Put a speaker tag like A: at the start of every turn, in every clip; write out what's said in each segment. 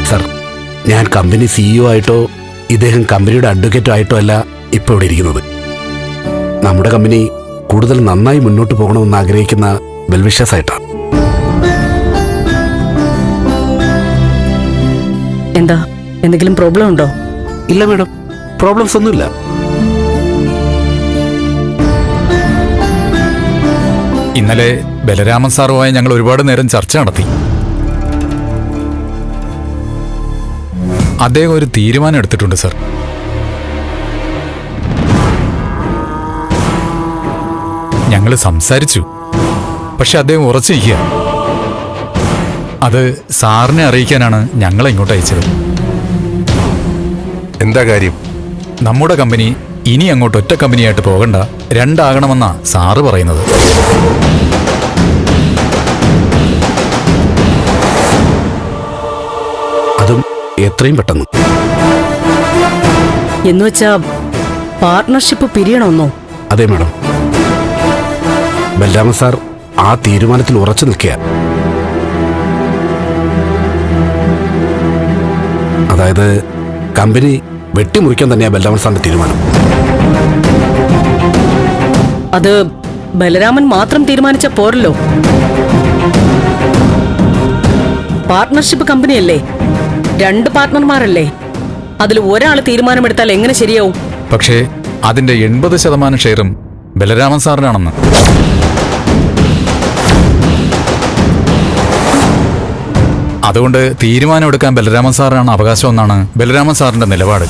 A: Sir, ഞാൻ company CEO ആയിട്ടോ ഇദ്ദേഹം കമ്പനിയുടെ അഡ്വക്കേറ്റോ ആയിട്ടോ അല്ല ഇപ്പോൾ ഇവിടെ ഇരിക്കുന്നത്. നമ്മുടെ കമ്പനി കൂടുതൽ നന്നായി മുന്നോട്ട് പോകണമെന്ന് ആഗ്രഹിക്കുന്ന വെൽവിഷേഴ്സ് ആയിട്ടാണ്.
B: എന്താ, എന്തെങ്കിലും പ്രോബ്ലം ഉണ്ടോ?
A: ഇല്ല മാഡം, പ്രോബ്ലംസ് ഒന്നുമില്ല.
C: ഇന്നലെ ബലരാമൻ സാറുമായി ഞങ്ങൾ ഒരുപാട് നേരം ചർച്ച നടത്തി. അദ്ദേഹം ഒരു തീരുമാനം എടുത്തിട്ടുണ്ട് സർ. ഞങ്ങൾ സംസാരിച്ചു, പക്ഷെ അദ്ദേഹം ഉറച്ചിരിക്കുക. അത് സാറിനെ അറിയിക്കാനാണ് ഞങ്ങളെ ഇങ്ങോട്ട് അയച്ചത്.
D: എന്താ കാര്യം?
C: നമ്മുടെ കമ്പനി ഇനി അങ്ങോട്ട് ഒറ്റ കമ്പനിയായിട്ട് പോകണ്ട, രണ്ടാകണമെന്നാ സാറ് പറയുന്നത്.
A: അതും എത്രയും പെട്ടെന്ന്.
B: എന്നുവെച്ചാ പാർട്ട്ണർഷിപ്പ് പിരിയണമെന്നോ?
A: അതെ മാഡം, ബലരാമൻ സാർ ആ തീരുമാനത്തിൽ ഉറച്ചു നിൽക്കുക. അതായത് കമ്പനി വെട്ടിമുറിക്കാൻ തന്നെയാ ബലരാമൻ സാറിന്റെ തീരുമാനം.
B: അത് ബലരാമൻ മാത്രം തീരുമാനിച്ച പോരല്ലോ. പാർട്ട്ണർഷിപ്പ് കമ്പനിയല്ലേ, 2 പാർട്ട്ണർമാരല്ലേ. അതിൽ ഒരാൾ തീരുമാനമെടുത്താൽ എങ്ങനെ ശരിയാവും?
C: പക്ഷേ അതിന്റെ 80% ഷെയറും ബലരാമൻ സാറിനാണെന്ന്. അതുകൊണ്ട് തീരുമാനമെടുക്കാൻ ബലരാമൻ സാറിനാണ് അവകാശമെന്നാണ് ബലരാമൻ സാറിന്റെ നിലപാട്.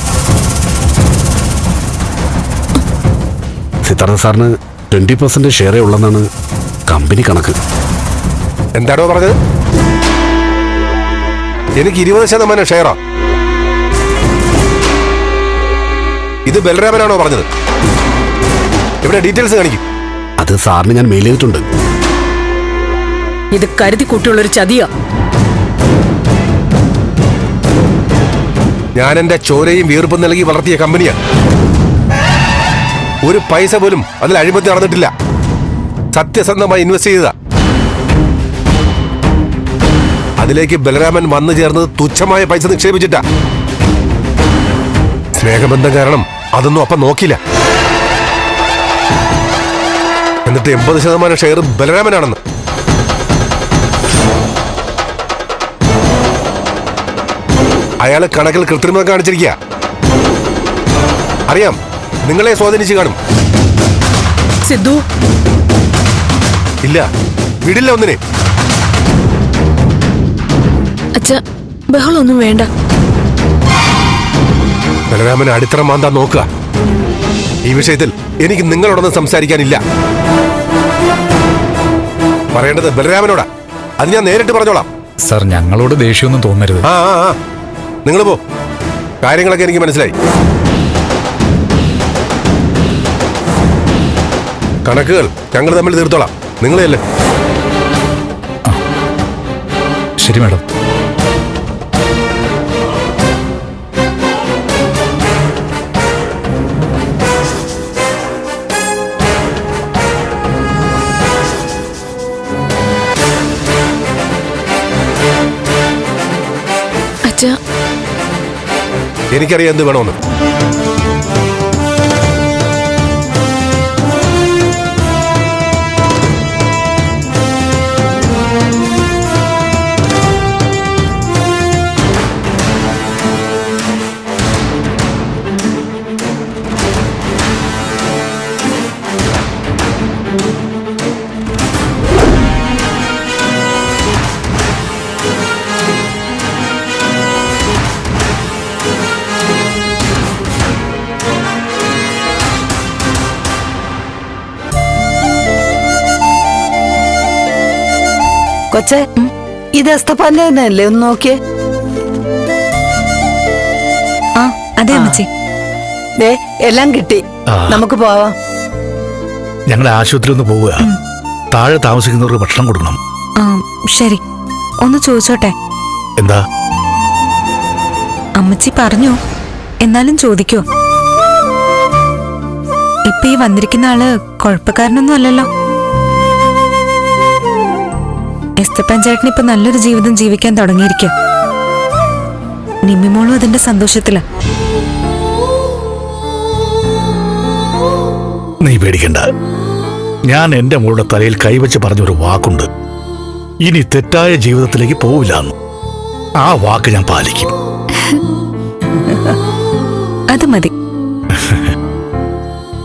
A: സിദ്ധാർത്ഥ സാറിന് 20% ഷെയറേ ഉള്ളെന്നാണ് കമ്പനി കണക്ക്.
D: എന്താണോ പറഞ്ഞത്? എനിക്ക് 20% ഷെയറാ. ഇത് ബലരാമനാണോ പറഞ്ഞത്? ഇവിടെ ഡീറ്റെയിൽസ് കാണിക്കും.
A: അത് സാറിന് ഞാൻ മെയിൽ ചെയ്തിട്ടുണ്ട്.
B: ഇത് കരുതി കൂട്ടിയുള്ളൊരു ചതിയാ.
D: ഞാൻ എന്റെ ചോരയും വീർപ്പും നൽകി വളർത്തിയ കമ്പനിയാണ്. ഒരു പൈസ പോലും അതിൽ അഴിമതി നടന്നിട്ടില്ല. സത്യസന്ധമായി ഇൻവെസ്റ്റ് ചെയ്തതാ. അതിലേക്ക് ബലരാമൻ വന്നു ചേർന്നത് തുച്ഛമായ പൈസ നിക്ഷേപിച്ചിട്ടാ. സ്നേഹബന്ധം കാരണം അതൊന്നും അപ്പം നോക്കില്ല. എന്നിട്ട് 80% ഷെയർ ബലരാമനാണെന്ന്. അയാള് കണക്കിൽ കൃത്രിമം കാണിച്ചിരിക്കുക. അറിയാം, നിങ്ങളെ സ്വാധീനിച്ച് കാണും.
B: സിദ്ധു,
D: ഇല്ല, വിടില്ല ഒന്നിനെ.
E: അച്ഛ, ബഹളൊന്നും വേണ്ട.
D: ബലരാമൻ അടിത്തറ മാന്താൻ നോക്കുക. ഈ വിഷയത്തിൽ എനിക്ക് നിങ്ങളോടൊന്നും സംസാരിക്കാനില്ല. പറയേണ്ടത് ബലരാമനോടാ. അത് ഞാൻ നേരിട്ട് പറഞ്ഞോളാം.
C: സർ, ഞങ്ങളോട് ദേഷ്യമൊന്നും തോന്നരുത്.
D: ആ നിങ്ങൾ പോ. കാര്യങ്ങളൊക്കെ എനിക്ക് മനസ്സിലായി. കണക്കുകൾ ഞങ്ങൾ തമ്മിൽ തീർത്തോളാം. നിങ്ങളെയല്ലേ?
C: ശരി മാഡം.
E: അച്ഛ,
D: എനിക്കറിയാം എന്ത് വേണമെന്ന്.
F: കൊച്ചേ, ഇത് എസ്തപ്പാന്റെ തന്നെയല്ലേ? ഒന്ന് നോക്കിയേ.
E: ആ അതെ അമ്മച്ചി.
F: ദേ, എല്ലാം കിട്ടി. നമുക്ക് പോവാം.
G: ഞങ്ങളുടെ ആശുപത്രി ഒന്ന് പോവുക. താഴെ താമസിക്കുന്നവർക്ക് ഭക്ഷണം കൊടുക്കണം.
E: ആ ശരി, ഒന്ന് ചോദിച്ചോട്ടെ.
G: എന്താ?
E: അമ്മച്ചി പറഞ്ഞു, എന്നാലും ചോദിക്കോ? ഇപ്പൊ ഈ വന്നിരിക്കുന്ന ആള് കുഴപ്പക്കാരനൊന്നും അല്ലല്ലോ. എസ്തപ്പൻ ചേട്ടൻ ഇപ്പൊ നല്ലൊരു ജീവിതം ജീവിക്കാൻ തുടങ്ങിയിരിക്കും. നിമ്മിമോളും അതിന്റെ സന്തോഷത്തില.
G: നീ പേടിക്കണ്ട. ഞാൻ എന്റെ മോളുടെ തലയിൽ കൈവച്ച് പറഞ്ഞൊരു വാക്കുണ്ട്. ഇനി തെറ്റായ ജീവിതത്തിലേക്ക് പോവില്ലെന്ന്. ആ വാക്ക് ഞാൻ പാലിക്കും.
E: അത് മതി.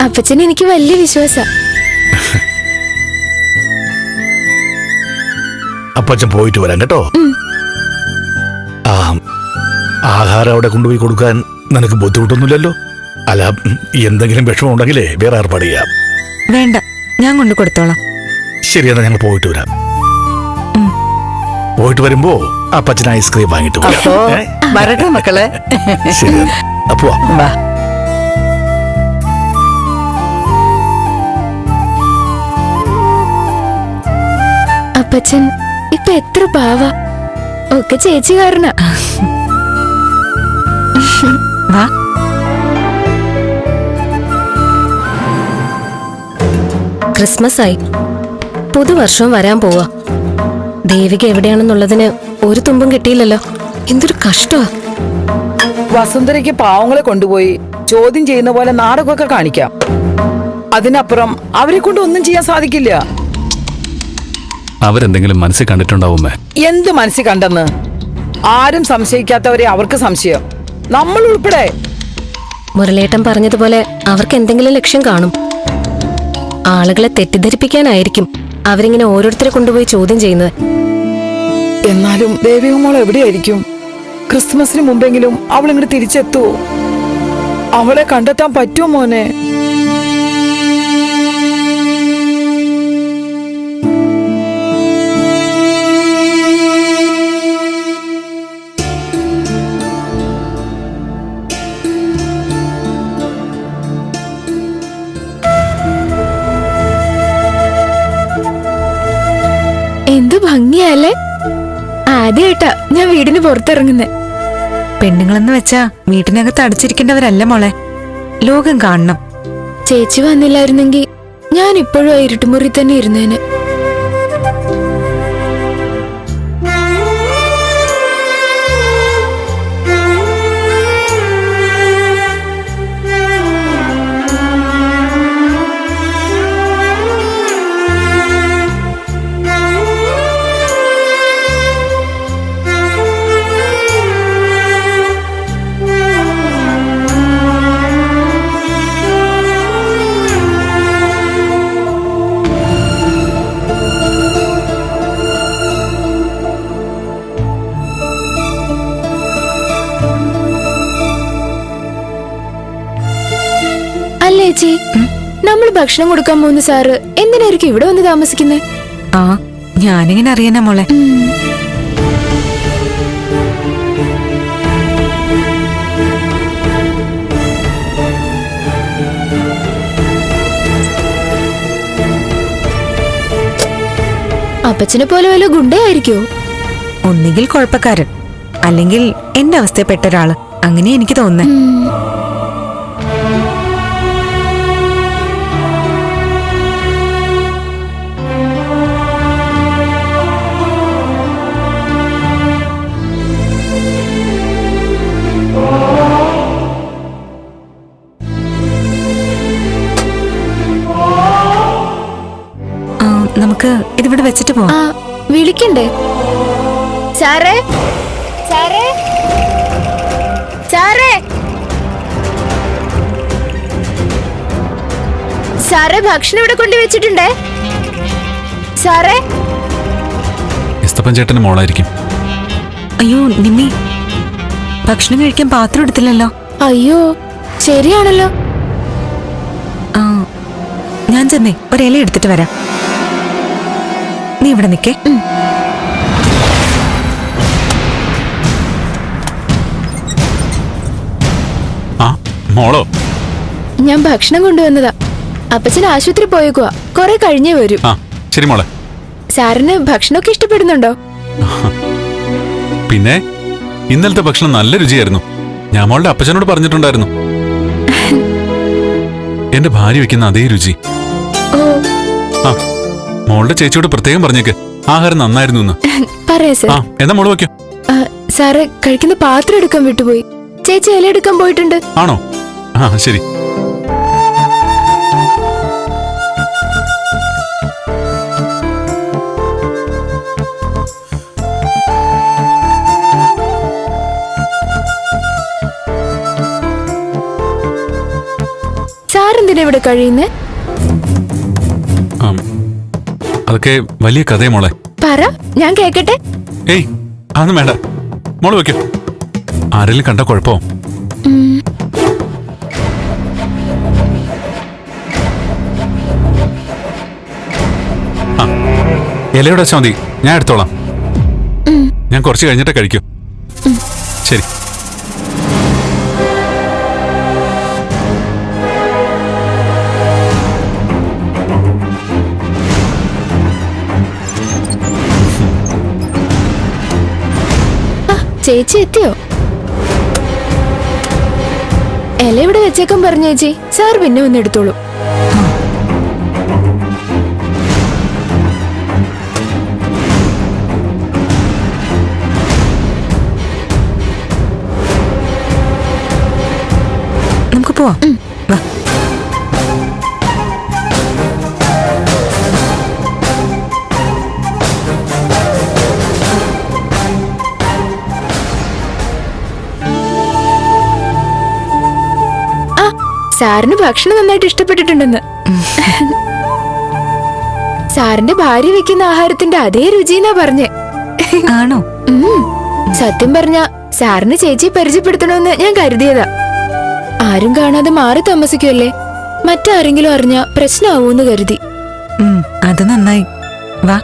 H: അപ്പച്ചന് എനിക്ക് വലിയ വിശ്വാസ.
G: അപ്പച്ചൻ പോയിട്ട് വരാം കേട്ടോ. ആ ആഹാരം അവിടെ കൊണ്ടുപോയി കൊടുക്കാൻ നിനക്ക് ബുദ്ധിമുട്ടൊന്നുമില്ലല്ലോ? അല്ല, എന്തെങ്കിലും വിഷമം ഉണ്ടെങ്കിലേ വേറെ ഏർപ്പാട് ചെയ്യാം.
E: വേണ്ട, ഞാൻ കൊണ്ടു കൊടുത്തോളാം.
G: ശരി, എന്നാ ഞങ്ങൾ പോയിട്ട് വരാം. പോയിട്ട് വരുമ്പോ അപ്പച്ചൻ ഐസ്ക്രീം വാങ്ങിട്ട്
F: അപ്പോ
G: വരാം.
F: വരട്ടെ മക്കളെ.
G: ശരി, അപ്പോ
F: വാ.
H: അപ്പച്ചൻ ഇപ്പൊ എത്ര പാവ. ഒക്കെ ചേച്ചി കാരണ.
E: വാ.
I: ക്രിസ്മസ് ആയി, പുതുവർഷവും വരാൻ പോവാ. ദേവിക എവിടെയാണെന്നുള്ളതിന് ഒരു തുമ്പും കിട്ടിയില്ലല്ലോ. എന്തൊരു കഷ്ടമാ.
F: വസുന്ധരയ്ക്ക് പാവങ്ങളെ കൊണ്ടുപോയി ചോദ്യം ചെയ്യുന്ന പോലെ നാടകമൊക്കെ കാണിക്കാം. അതിനപ്പുറം അവരെ കൊണ്ട് ഒന്നും ചെയ്യാൻ സാധിക്കില്ല.
C: അവരെന്തെങ്കിലും മനസ്സിൽ കണ്ടിട്ടുണ്ടാവുമേ.
F: എന്ത് മനസ്സിൽ കണ്ടെന്ന്? ആരും സംശയിക്കാത്തവരെ അവർക്ക് സംശയം, നമ്മൾ ഉൾപ്പെടെ.
I: മുരളേട്ടൻ പറഞ്ഞതുപോലെ അവർക്ക് എന്തെങ്കിലും ലക്ഷ്യം കാണും. ആളുകളെ തെറ്റിദ്ധരിപ്പിക്കാനായിരിക്കും അവരിങ്ങനെ ഓരോരുത്തരെ കൊണ്ടുപോയി ചോദ്യം ചെയ്യുന്നത്.
F: എന്നാലും ദേവികമോൾ എവിടെയായിരിക്കും? ക്രിസ്മസിന് മുമ്പെങ്കിലും അവൾ ഇങ്ങോട്ട് തിരിച്ചെത്തുവോ? അവളെ കണ്ടെത്താൻ പറ്റുമോ മോനെ?
H: എന്ത് ഭംഗിയല്ലേ. ആദ്യമായിട്ടാ ഞാൻ വീടിന് പുറത്തിറങ്ങുന്നേ.
E: പെണ്ണുങ്ങളെന്ന് വെച്ചാ വീട്ടിനകത്ത് അടച്ചിരിക്കേണ്ടവരല്ല മോളെ, ലോകം കാണണം.
H: ചേച്ചി വന്നില്ലായിരുന്നെങ്കിൽ ഞാൻ ഇപ്പോഴും ആ ഇരുട്ടുമുറി തന്നെ ഇരുന്നേനെ. അല്ലേ ചേച്ചി, നമ്മൾ ഭക്ഷണം കൊടുക്കാൻ പോകുന്ന സാറ് എന്തിനായിരിക്കും ഇവിടെ വന്ന് താമസിക്കുന്നേ?
E: ആ, ഞാനിങ്ങനെ അറിയാനാ മോളെ.
H: അപ്പച്ചനെ പോലെ വല്ല ഗുണ്ടയായിരിക്കോ?
E: ഒന്നുകിൽ കുഴപ്പക്കാരൻ, അല്ലെങ്കിൽ എന്റെ അവസ്ഥപ്പെട്ട ഒരാള്. അങ്ങനെ എനിക്ക് തോന്നുന്നേ. നമുക്ക് ഇതിവിടെ വെച്ചിട്ട് പോവാം.
H: വിളിക്കണ്ടേ? സാറേ, സാറേ, സാറേ, സാറേ, ഭക്ഷണം ഇവിടെ കൊണ്ടുവച്ചിട്ടുണ്ടേ. സാറേ.
C: എസ്തപ്പൻ ചേട്ടന് മോളായിരിക്കും.
E: അയ്യോ നിമ്മി, ഭക്ഷണം കഴിക്കാൻ പാത്രം എടുത്തില്ലല്ലോ.
H: അയ്യോ, ശരിയാണല്ലോ.
E: ആ, ഞാൻ ചെന്നേ ഒരു ഇല എടുത്തിട്ട് വരാം. നീ ഇവിടെ നിക്കേ.
C: മോളോ?
H: ഞാൻ ഭക്ഷണം കൊണ്ടുവന്നതാ. അപ്പച്ചൻ ആശുപത്രി പോയേക്കുവാ, കുറെ കഴിഞ്ഞേ വരും.
C: ശരി മോളെ.
H: സാറിന് ഭക്ഷണമൊക്കെ ഇഷ്ടപ്പെടുന്നുണ്ടോ?
C: പിന്നെ ഇന്നലത്തെ ഭക്ഷണം നല്ല രുചിയായിരുന്നു. ഞാൻ മോളുടെ അപ്പച്ചനോട് പറഞ്ഞിട്ടുണ്ടായിരുന്നു. എന്റെ ഭാര്യ വെക്കുന്ന അതേ രുചി. മോളുടെ ചേച്ചിയോട് പ്രത്യേകം പറഞ്ഞേക്ക് ആഹാരം നന്നായിരുന്നു എന്ന്.
H: പറയാ സാർ.
C: എന്നാ മോള് വെക്കോ.
H: സാറ് കഴിക്കുന്ന പാത്രം എടുക്കാൻ വിട്ടുപോയി. ചേച്ചി ഇല എടുക്കാൻ പോയിട്ടുണ്ട്.
J: ആണോ? ആ ശരി.
H: സാറെന്തിനാ ഇവിടെ കഴിയുന്നേ?
J: അതൊക്കെ വലിയ കഥയെ മോളെ.
H: പറ, ഞാൻ കേക്കട്ടെ.
J: ഏയ് അതൊന്നും വേണ്ട, മോള് വെക്കോ. ആരെങ്കിലും കണ്ട കുഴപ്പമോ? ആ ഇലയുടെ വെച്ചാൽ മതി, ഞാൻ എടുത്തോളാം. ഞാൻ കുറച്ച് കഴിഞ്ഞിട്ടേ കഴിക്കൂ. ശരി.
H: ചേച്ചി എത്തിയോ? ഇല ഇവിടെ വെച്ചേക്കാൻ പറഞ്ഞു ചേച്ചി. സാർ പിന്നെ ഒന്ന് എടുത്തോളൂ.
E: നമുക്ക് പോവാം. വാ.
H: സാറിന് ഭക്ഷണം നന്നായിട്ട് ഇഷ്ടപ്പെട്ടിട്ടുണ്ടെന്ന്. സാറിന്റെ ഭാര്യ വെക്കുന്ന ആഹാരത്തിന്റെ അതേ രുചിന്നാ പറഞ്ഞേ.
E: ആണോ?
H: സത്യം പറഞ്ഞ സാറിന് ചേച്ചി പരിചയപ്പെടുത്തണമെന്ന് ഞാൻ കരുതിയതാ. ആരും കാണാതെ മാറി താമസിക്കുമല്ലേ, മറ്റാരെങ്കിലും അറിഞ്ഞാ പ്രശ്നമാവൂന്ന് കരുതി.
E: അത് നന്നായി. വാ.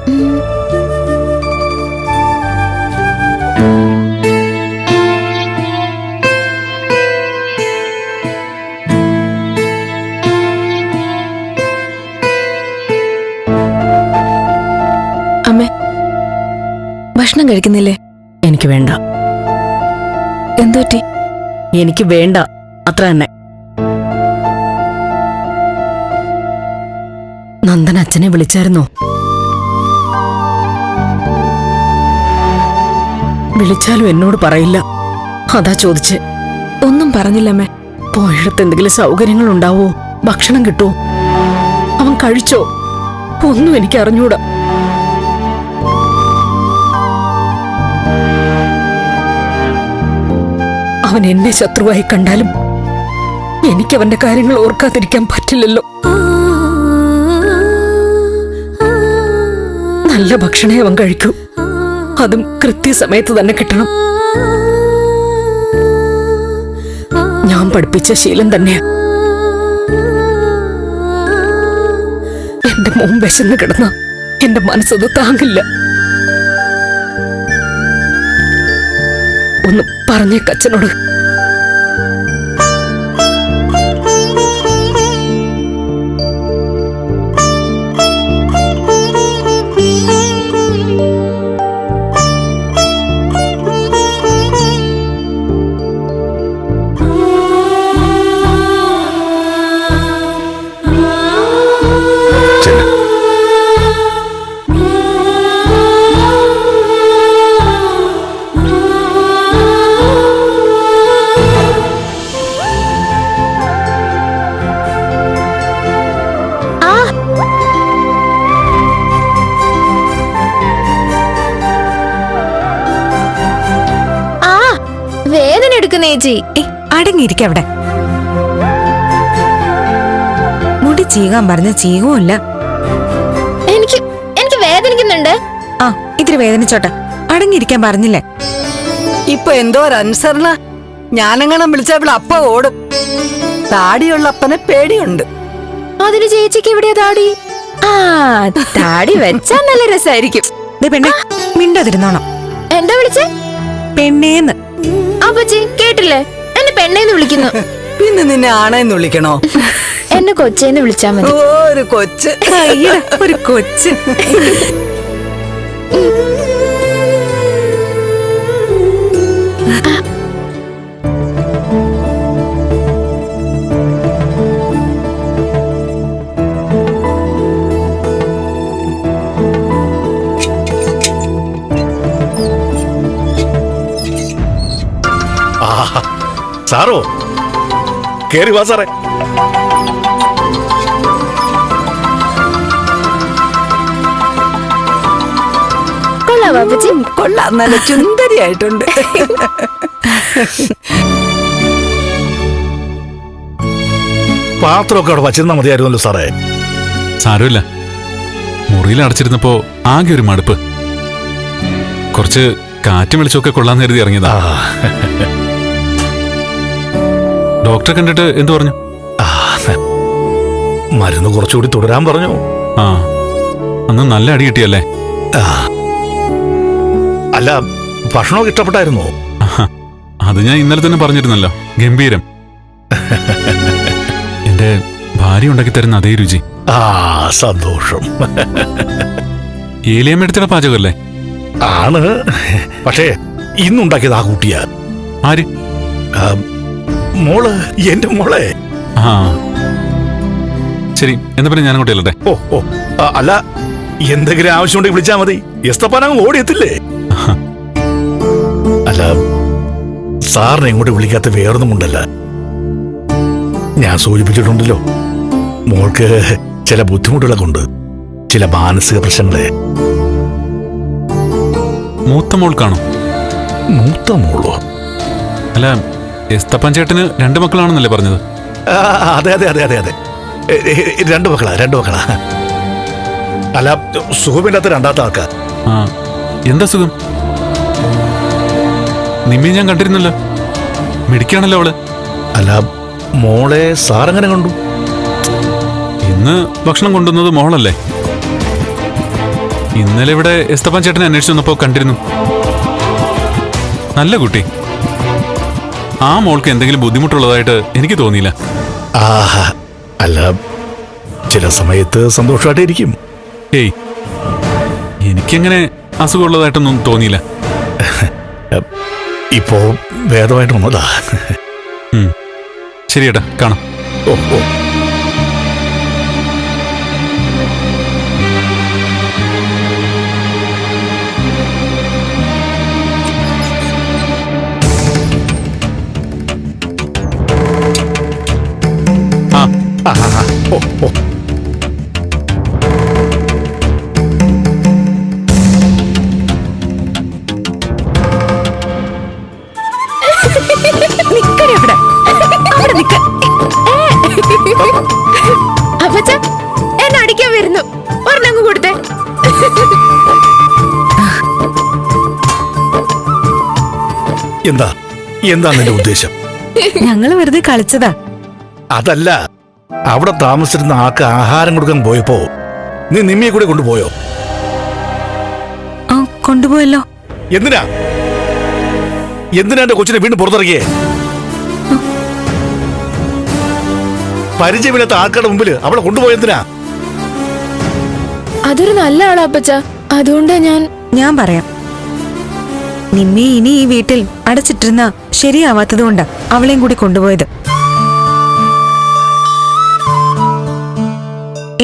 H: അമ്മേ, ഭക്ഷണം കഴിക്കുന്നില്ലേ?
B: എനിക്ക് വേണ്ട.
H: എന്തുപറ്റി?
B: എനിക്ക് വേണ്ട, അത്ര തന്നെ. നന്ദൻ അച്ഛനെ വിളിച്ചായിരുന്നോ? വിളിച്ചാലും എന്നോട് പറയില്ല, അതാ ചോദിച്ച്.
H: ഒന്നും പറഞ്ഞില്ലമ്മേ.
B: പോയിടത്ത് എന്തെങ്കിലും സൗകര്യങ്ങൾ ഉണ്ടാവോ? ഭക്ഷണം കിട്ടുമോ? അവൻ കഴിച്ചോ? ഒന്നും എനിക്ക് അറിഞ്ഞൂടാ. അവൻ എന്നെ ശത്രുവായി കണ്ടാലും എനിക്കവന്റെ കാര്യങ്ങൾ ഓർക്കാതിരിക്കാൻ പറ്റില്ലല്ലോ. നല്ല ഭക്ഷണേ അവൻ കഴിക്കൂ, അതും കൃത്യസമയത്ത് തന്നെ കിട്ടണം. ഞാൻ പഠിപ്പിച്ച ശീലം തന്നെയാ. എന്റെ മോൻ വിശന്ന് കിടന്ന എന്റെ മനസ്സത് താങ്ങില്ല. ഒന്ന് പറഞ്ഞേക്കച്ഛനോട്.
H: വേദന എടുക്കുന്ന ചേച്ചി.
E: അടങ്ങിയിരിക്ക അവിടെ. മുടി ചീകാൻ പറഞ്ഞ ചീകവുമില്ല.
H: എനിക്ക് വേദനിക്കുന്നുണ്ട്.
E: ആ ഇത്തിരി വേദനിച്ചോട്ടെ, അടങ്ങിയിരിക്കാൻ പറഞ്ഞില്ലേ.
F: ഇപ്പൊ എന്തോ ഒരു അനുസരണ. ഞാനെങ്ങനെ വിളിച്ച ഇവിടെ അപ്പ ഓടും. താടിയുള്ള അപ്പനെ പേടിയുണ്ട്.
H: അതിന് ചേച്ചിക്ക് എവിടെയാ താടി? ആ താടി വെച്ചാ നല്ല രസായിരിക്കും.
E: പെണ്ണെ മിണ്ടാതിരുന്നോണം.
H: എന്താ വിളിച്ചേ?
E: പെണ്ണേന്ന്.
H: അപ്പച്ചി കേട്ടില്ലേ, എന്നെ പെണ്ണേന്ന് വിളിക്കുന്നു.
F: പിന്നെ നിന്നെ ആണേന്ന് വിളിക്കണോ?
H: എന്നെ കൊച്ചേന്ന് വിളിച്ചാ മതി.
F: ഒരു കൊച്ച്.
E: ഒരു കൊച്ച്.
G: സാറോ കേറി വാ സാറേ.
H: കൊള്ളാം വാപ്പച്ചി.
F: കൊള്ളാം, നല്ല ചുന്ദരിയായിട്ടുണ്ട്.
G: പാത്രമൊക്കെ അവിടെ വച്ചിരുന്നാ മതിയായിരുന്നല്ലോ സാറേ.
J: സാരമില്ല, മുറിയിൽ അടച്ചിരുന്നപ്പോ ആകെ ഒരു മടുപ്പ്. കുറച്ച് കാറ്റും വെളിച്ചമൊക്കെ കൊള്ളാന്ന് കരുതി ഇറങ്ങിയതാ. ഡോക്ടറെ കണ്ടിട്ട് എന്തു പറഞ്ഞു?
G: മരുന്ന് കുറച്ചുകൂടി തുടരാൻ പറഞ്ഞു.
J: ആ, അന്ന് നല്ല അടി കിട്ടിയല്ലേ?
G: അല്ല, ഭക്ഷണമൊക്കെ ഇഷ്ടപ്പെട്ടായിരുന്നോ?
J: അത് ഞാൻ ഇന്നലെ തന്നെ പറഞ്ഞിരുന്നല്ലോ, ഗംഭീരം. എന്റെ ഭാര്യ ഉണ്ടാക്കി തരുന്ന അതേ രുചി.
G: സന്തോഷം.
J: ഏലിയമ്മ പാചകമല്ലേ?
G: ആണ്, പക്ഷേ ഇന്നുണ്ടാക്കിയത് ആ കൂട്ടിയ.
J: ആര്?
G: മോള്, എന്റെ മോളെ.
J: ആ ശരി, എന്നാ പിന്നെ ഞാൻ അങ്ങോട്ട് ചെല്ലട്ടെ.
G: ഓ, അല്ല, എന്തെങ്കിലും ആവശ്യമുണ്ടെങ്കിൽ വിളിച്ചാ മതി. എസ്തപ്പാനങ്ങ് ഓടിയെത്തില്ലേ? അല്ല, സാറിനെ ഇങ്ങോട്ട് വിളിക്കാത്ത വേറൊന്നും ഉണ്ടല്ല. ഞാൻ സൂചിപ്പിച്ചിട്ടുണ്ടല്ലോ, മോൾക്ക് ചില ബുദ്ധിമുട്ടുകളൊക്കെ ഉണ്ട്, ചില മാനസിക പ്രശ്നങ്ങളെ.
J: മൂത്ത മോൾക്കാണോ?
G: മൂത്ത മോളോ?
J: അല്ല, എസ്തപ്പൻ ചേട്ടന് 2 മക്കളാണെന്നല്ലേ പറഞ്ഞത്?
G: അതെ അതെ അതെ അതെ അതെ, 2 മക്കളാ. അല്ല, സുഖമില്ലാത്ത രണ്ടാമത്തെ ആൾക്കാ.
J: ആ, എന്താ സുഖം? നിമ്മി ഞാൻ കണ്ടിരുന്നല്ലോ, മിടിക്കാണല്ലോ അവള്.
G: അല്ല, മോളെ സാറെങ്ങനെ കണ്ടു?
J: ഇന്ന് ഭക്ഷണം കൊണ്ടുവന്നത് മോളല്ലേ? ഇന്നലെ ഇവിടെ എസ്തപ്പൻ ചേട്ടനെ അന്വേഷിച്ചു വന്നപ്പോ കണ്ടിരുന്നു. നല്ല കുട്ടി. ആ മോൾക്ക് എന്തെങ്കിലും ബുദ്ധിമുട്ടുള്ളതായിട്ട് എനിക്ക് തോന്നിയില്ല.
G: അല്ല, ചില സമയത്ത് സന്തോഷമായിട്ടിരിക്കും.
J: ഏയ്, എനിക്കങ്ങനെ അസുഖമുള്ളതായിട്ടൊന്നും തോന്നിയില്ല.
G: ഇപ്പോ ഭേദമായിട്ട് വന്നതാ.
J: ശരിയേട്ടാ, കാണാം.
G: ഓ.
H: അപ്പച്ച എന്നെ അടിക്കാൻ വരുന്നു, ഒരെണ്ണങ്ങ് കൊടുത്തേ.
G: എന്താ നിന്റെ ഉദ്ദേശം?
E: ഞങ്ങള് വെറുതെ കളിച്ചതാ.
G: അതല്ല, അവിടെ താമസിച്ചിരുന്ന ആൾക്ക് ആഹാരം കൊടുക്കാൻ പോയപ്പോ നീ നിമ്മിയെ കൂടെ കൊണ്ടുപോയോ?
E: കൊണ്ടുപോയല്ലോ.
G: എന്തിനാ എന്റെ കൊച്ചിനെ വീണ്ടും പുറത്തിറക്കിയേ? പരിചയമില്ലാത്ത ആൾക്കാരുടെ മുമ്പിൽ അവളെ കൊണ്ടുപോയെന്തിനാ?
H: അതൊരു നല്ല ആളാ അപ്പച്ച, അതുകൊണ്ടാ
E: ഞാൻ പറയാം. നിമ്മി ഇനി ഈ വീട്ടിൽ അടച്ചിട്ടിരുന്ന ശരിയാവാത്തതുകൊണ്ടാ അവളെയും കൂടി കൊണ്ടുപോയത്.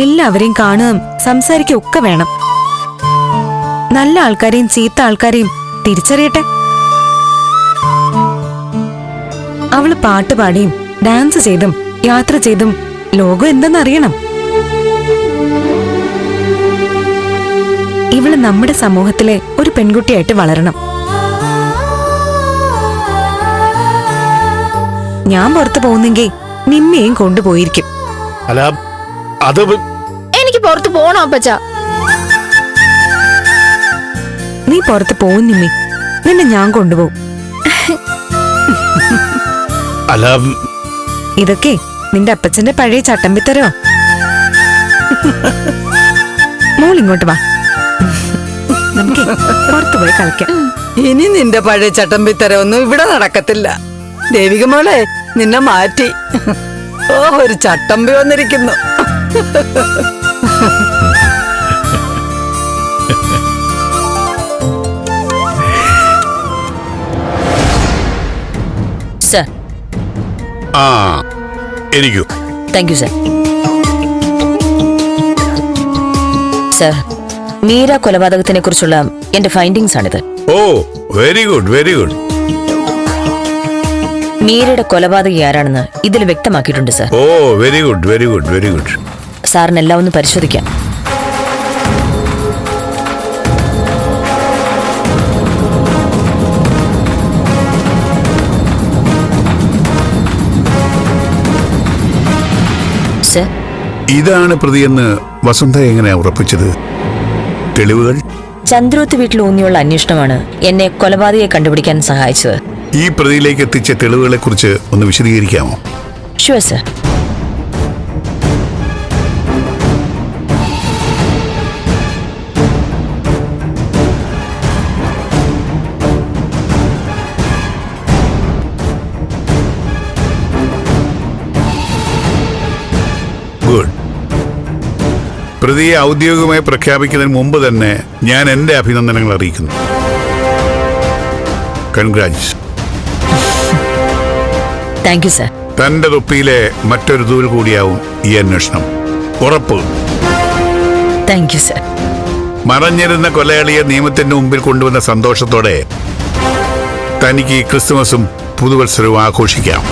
E: എല്ലാവരെയും കാണുകയും സംസാരിക്കുകയും ഒക്കെ വേണം. നല്ല ആൾക്കാരെയും ചീത്ത ആൾക്കാരെയും തിരിച്ചറിയട്ടെ. അവള് പാട്ടുപാടിയും ഡാൻസ് ചെയ്തും യാത്ര ചെയ്തും ലോകം എന്തെന്നറിയണം. ഇവള് നമ്മുടെ സമൂഹത്തിലെ ഒരു പെൺകുട്ടിയായിട്ട് വളരണം. ഞാൻ പുറത്തു പോകുന്നെങ്കിൽ നിമ്മിയെയും കൊണ്ടുപോയിരിക്കും.
G: അല്ല, അത്
H: എനിക്ക് പുറത്ത് പോണോ അപ്പച്ച?
E: നീ പുറത്ത് പോകും നിമ്മി, നിന്നെ ഞാൻ കൊണ്ടുപോകും.
G: അല്ല,
E: ഇതൊക്കെ നിന്റെ അപ്പച്ചന്റെ പഴയ ചട്ടമ്പിത്തരോ? മോൾ ഇങ്ങോട്ട് വാ, നമുക്ക് പുറത്തു പോയി കളിക്കാം.
F: ഇനി നിന്റെ പഴയ ചട്ടമ്പിത്തരൊന്നും ഇവിടെ നടക്കത്തില്ല. ദേവിക മോളെ, നിന്നെ മാറ്റി. ഓ, ഒരു ചട്ടമ്പി വന്നിരിക്കുന്നു.
K: സർ.
G: എനിക്കു
K: thank you sir. Sir, Meera കൊലപാതകത്തിനെ കുറിച്ചുള്ള എന്റെ ഫൈൻഡിങ്സ് ആണിത്.
L: ഓ, വെരി ഗുഡ്, വെരി ഗുഡ്.
K: മീരയുടെ കൊലപാതകി ആരാണെന്ന് ഇതിൽ വ്യക്തമാക്കിയിട്ടുണ്ട് സർ.
G: ഓ very good very good very good.
K: സാറിന് എല്ലാം ഒന്ന് പരിശോധിക്കാം. സർ,
G: ഇതാണ് പ്രതിയെന്ന് വസന്ത എങ്ങനെയാ ഉറപ്പിച്ചത്? തെളിവുകൾ?
K: ചന്ദ്രോത്ത് വീട്ടിൽ ഊന്നിയുള്ള അന്വേഷണമാണ് എന്നെ കൊലപാതകയെ കണ്ടുപിടിക്കാൻ സഹായിച്ചത്.
G: ഈ പ്രതിയിലേക്ക് എത്തിച്ച തെളിവുകളെ കുറിച്ച് ഒന്ന് വിശദീകരിക്കാമോ?
K: Sure sir.
G: ഗുഡ്. പ്രതിയെ ഔദ്യോഗികമായി പ്രഖ്യാപിക്കുന്നതിന് മുമ്പ് തന്നെ ഞാൻ എന്റെ അഭിനന്ദനങ്ങൾ അറിയിക്കുന്നു. കൺഗ്രാറ്റ്സ്.
K: Thank you sir.
G: തന്റെ തൊപ്പിയിലെ മറ്റൊരു തൂൽ കൂടിയാവും ഈ അന്വേഷണം. ഉറപ്പ്.
K: Thank you sir.
G: മറഞ്ഞിരുന്ന കൊലയാളിയെ നിയമത്തിന്റെ മുമ്പിൽ കൊണ്ടുവന്ന സന്തോഷത്തോടെ തനിക്ക് ക്രിസ്തുമസും പുതുവത്സരവും ആഘോഷിക്കാം.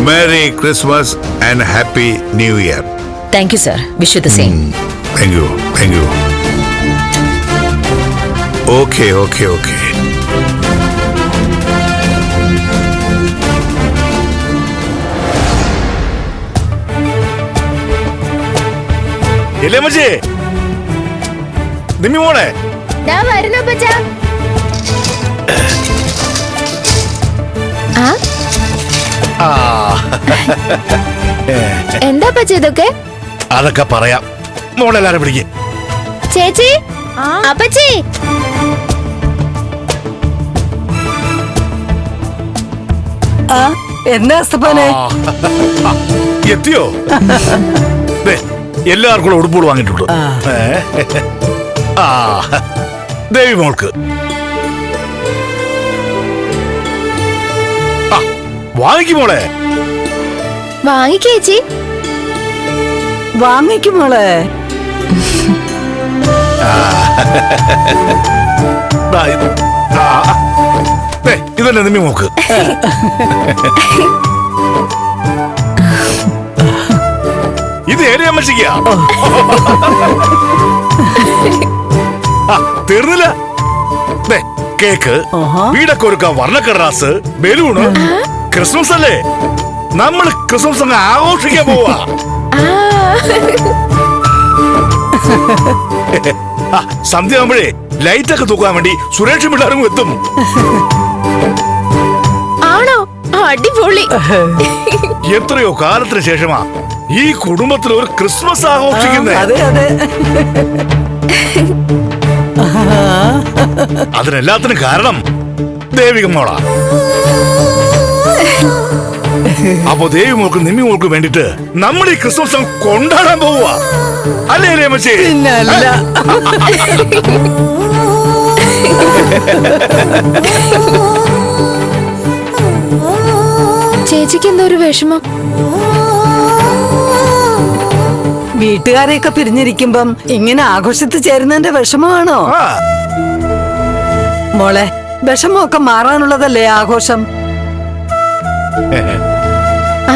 G: Merry Christmas and happy new year.
K: Thank you sir. Wish you the same.
G: Thank you thank you. Okay okay okay.
D: മോളെ
H: എന്താ പച്ച ഇതൊക്കെ?
G: അതൊക്കെ പറയാം. മോളെല്ലാരും പിടിക്കും.
H: ചേച്ചി, അപ്പച്ചി.
F: എന്താ അസ്തപ്പാനെ?
G: എത്തിയോ? എല്ലാവർക്കും ഉടുപ്പുകൾ വാങ്ങിയിട്ടുണ്ട്. ദേവി മോൾക്ക് വാങ്ങിക്കുമോളെ.
H: വാങ്ങിക്കേച്ചി.
F: വാങ്ങിക്കുമോളെ.
G: ഇതന്നെ നിമ്മി മോക്ക്. ഇത് ഏരിയമ്മച്ചിക്ക. തീർന്നില്ല. കേക്ക്, വീടൊക്കെ ഒരുക്കാൻ വർണ്ണക്കടലാസ്, ബലൂണ്. ക്രിസ്മസ് അല്ലേ, നമ്മള് ക്രിസ്മസ് അങ്ങ് ആഘോഷിക്കാൻ പോവാ. സന്ധ്യ ആകുമ്പോഴേ ലൈറ്റ് ഒക്കെ തൂക്കാൻ വേണ്ടി സുരേഷും പിള്ളേരും എത്തും.
H: ആണോ? അടിപൊളി.
G: എത്രയോ കാലത്തിന് ശേഷമാ ഈ കുടുംബത്തിൽ ഒരു ക്രിസ്മസ് ആഘോഷിക്കുന്നത്. അതിനെല്ലാത്തിനും കാരണം ദേവികമ്മോളാ. അപ്പൊ ദേവി മോൾക്കും നിമ്മി മോൾക്കും വേണ്ടിട്ട് നമ്മൾ ഈ ക്രിസ്മസ് കൊണ്ടാടാൻ പോവുക അല്ലേ രമച്ചേ?
H: ചേച്ചിക്ക് എന്തോ ഒരു വിഷമം.
F: വീട്ടുകാരെയൊക്കെ പിരിഞ്ഞിരിക്കുമ്പം ഇങ്ങനെ ആഘോഷത്തിൽ ചേരുന്നതിന്റെ വിഷമമാണോ മോളെ? വിഷമമൊക്കെ മാറാനുള്ളതല്ലേ ആഘോഷം?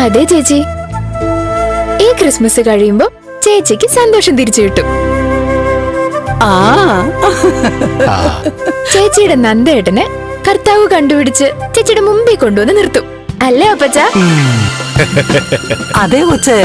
H: അതെ ചേച്ചി, ഈ ക്രിസ്മസ് കഴിയുമ്പോ ചേച്ചിക്ക് സന്തോഷം തിരിച്ചു കിട്ടും. ചേച്ചിയുടെ നന്ദേട്ടനെ കർത്താവ് കണ്ടുപിടിച്ച് ചേച്ചിയുടെ മുമ്പിൽ കൊണ്ടുവന്ന് നിർത്തും. അല്ലേ അപ്പച്ച?
F: അതെ കൊച്ചേ.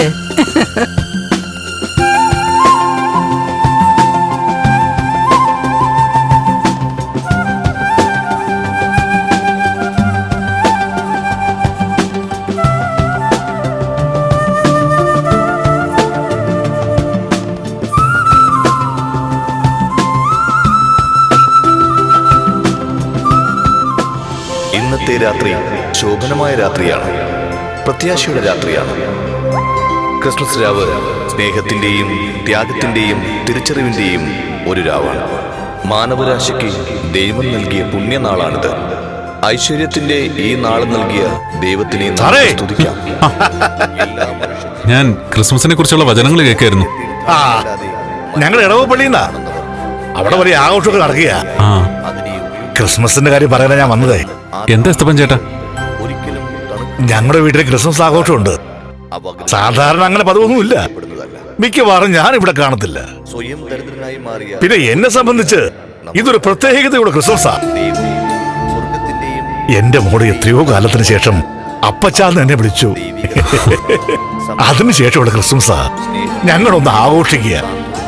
L: ഇന്നത്തെ രാത്രി ശോഭനമായ രാത്രിയാണ്, പ്രത്യാശയുടെ രാത്രിയാണ്. ക്രിസ്മസ് രാവ് സ്നേഹത്തിന്റെയും ത്യാഗത്തിന്റെയും തിരിച്ചറിവിന്റെയും ഒരു രാവാണ്. മാനവരാശിക്ക് ദൈവം നൽകിയ പുണ്യനാളാണിത്. ഐശ്വര്യത്തിന്റെ ഈ നാൾ നൽകിയ ദൈവത്തിനെ സ്തുതിക്കാം.
J: ഞാൻ ക്രിസ്മസിനെ കുറിച്ചുള്ള വചനങ്ങൾ കേൾക്കായിരുന്നു.
G: ഞങ്ങൾ ഇടവ പള്ളിന്നാ, അവിടെ വലിയ ആഘോഷമൊക്കെ നടക്കുക. ക്രിസ്മസിന്റെ കാര്യം പറയാനാ ഞാൻ വന്നതേ.
J: എന്താ എസ്തപ്പൻ ചേട്ടാ?
G: ഞങ്ങളുടെ വീട്ടിൽ ക്രിസ്മസ് ആഘോഷമുണ്ട്. സാധാരണ അങ്ങനെ പതിവൊന്നുമില്ല. മിക്കവാറും ഞാൻ ഇവിടെ കാണത്തില്ല.
L: സ്വയം ദരിദ്രനായി മാറിയ
G: പിന്നെ എന്നെ സംബന്ധിച്ച് ഇതൊരു പ്രത്യേകതയുള്ള ക്രിസ്മസാ. എന്റെ മോള് എത്രയോ കാലത്തിന് ശേഷം അപ്പച്ചാന്ന് എന്നെ വിളിച്ചു. അതിനുശേഷമുള്ള ക്രിസ്മസാ. ഞങ്ങളൊന്ന് ആഘോഷിക്കുക.